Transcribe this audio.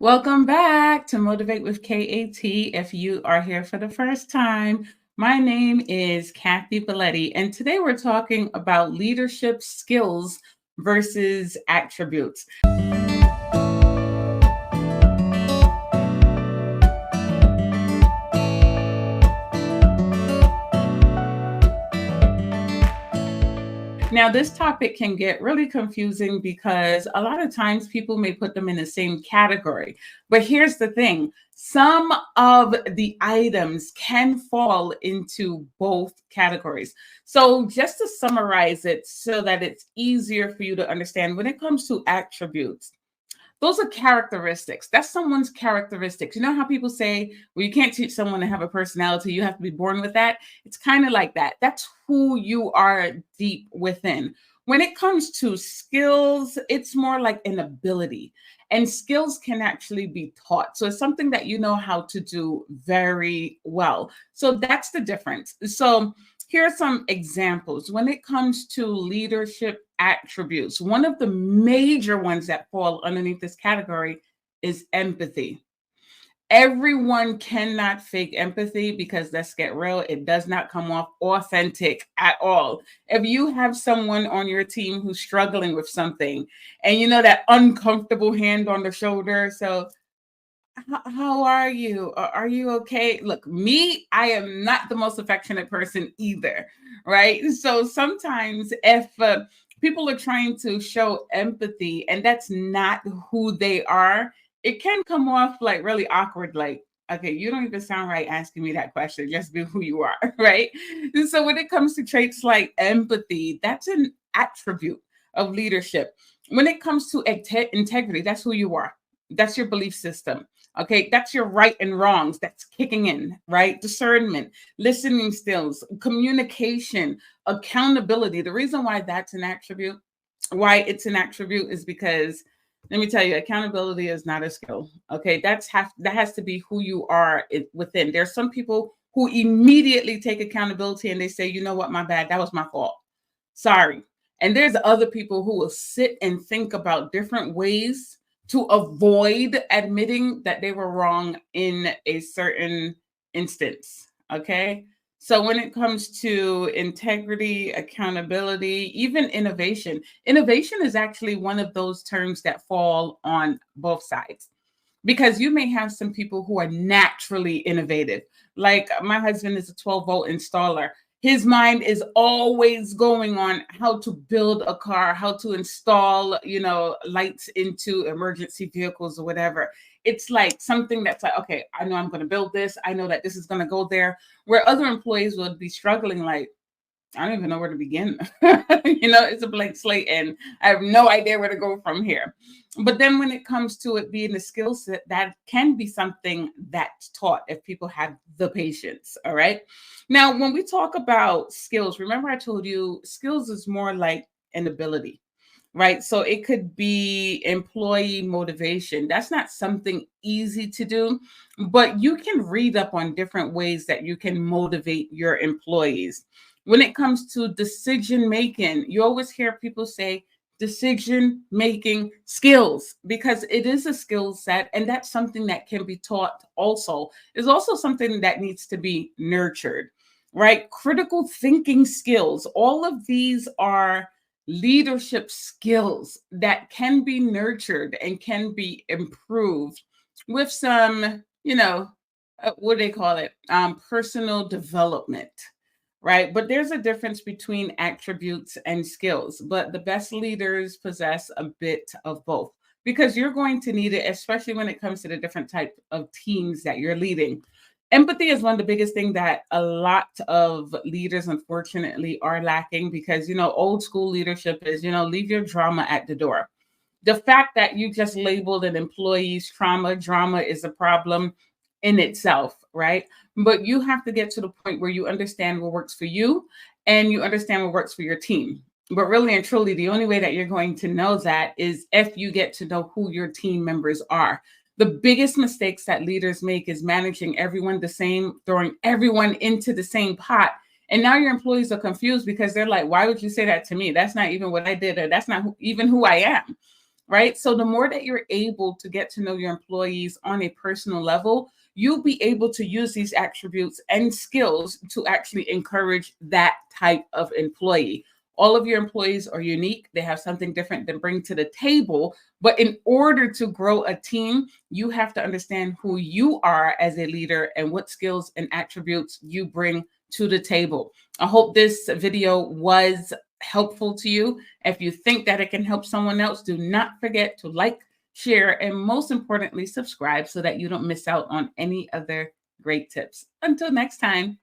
Welcome back to Motivate with K.A.T. If you are here for the first time, my name is Kathy Belletti, and today we're talking about leadership skills versus attributes. Now, this topic can get really confusing because a lot of times people may put them in the same category. But here's the thing, some of the items can fall into both categories. So, just to summarize it so that it's easier for you to understand, when it comes to attributes, those are characteristics. That's someone's characteristics. You know how people say, well, you can't teach someone to have a personality, you have to be born with that? It's kind of like that. That's who you are deep within. When it comes to skills, it's more like an ability. And skills can actually be taught. So it's something that you know how to do very well. So that's the difference. So here are some examples. When it comes to leadership attributes, one of the major ones that fall underneath this category is empathy. Everyone cannot fake empathy because let's get real, it does not come off authentic at all. If you have someone on your team who's struggling with something and you know that uncomfortable hand on the shoulder, so how are you? Are you okay? Look, me, I am not the most affectionate person either, right? So sometimes if people are trying to show empathy and that's not who they are, it can come off like really awkward, like, okay, you don't even sound right asking me that question. Just be who you are, right? And so when it comes to traits like empathy, that's an attribute of leadership. When it comes to integrity, that's who you are. That's your belief system. Okay, that's your right and wrongs. That's kicking in, right? Discernment, listening skills, communication, accountability. The reason why that's an attribute, why it's an attribute, is because let me tell you, accountability is not a skill. Okay, that has to be who you are within. There's some people who immediately take accountability and they say, you know what, my bad, that was my fault. Sorry. And there's other people who will sit and think about different ways to avoid admitting that they were wrong in a certain instance. Okay. So when it comes to integrity, accountability, even innovation, innovation is actually one of those terms that fall on both sides because you may have some people who are naturally innovative. Like my husband is a 12-volt installer. His mind is always going on how to build a car, how to install, lights into emergency vehicles or whatever. It's like something that's like, okay, I know I'm going to build this. I know that this is going to go there. Where other employees would be struggling, like, I don't even know where to begin. It's a blank slate and I have no idea where to go from here. But then when it comes to it being a skill set, that can be something that's taught if people have the patience. All right. Now, when we talk about skills, remember I told you skills is more like an ability, right? So it could be employee motivation. That's not something easy to do, but you can read up on different ways that you can motivate your employees. When it comes to decision making, you always hear people say decision making skills because it is a skill set and that's something that can be taught also. It's also something that needs to be nurtured, right? Critical thinking skills, all of these are leadership skills that can be nurtured and can be improved with some, what do they call it? Personal development, right? But there's a difference between attributes and skills, but the best leaders possess a bit of both because you're going to need it, especially when it comes to the different type of teams that you're leading. Empathy is one of the biggest things that a lot of leaders unfortunately are lacking because old school leadership is leave your drama at the door. The fact that you just labeled an employee's drama is a problem in itself, right? But you have to get to the point where you understand what works for you and you understand what works for your team. But really and truly, the only way that you're going to know that is if you get to know who your team members are. The biggest mistakes that leaders make is managing everyone the same, throwing everyone into the same pot. And now your employees are confused because they're like, why would you say that to me? That's not even what I did, or that's not even who I am. right? So the more that you're able to get to know your employees on a personal level, you'll be able to use these attributes and skills to actually encourage that type of employee. All of your employees are unique. They have something different to bring to the table. But in order to grow a team, you have to understand who you are as a leader and what skills and attributes you bring to the table. I hope this video was helpful to you. If you think that it can help someone else, do not forget to like, share, and most importantly, subscribe so that you don't miss out on any other great tips. Until next time.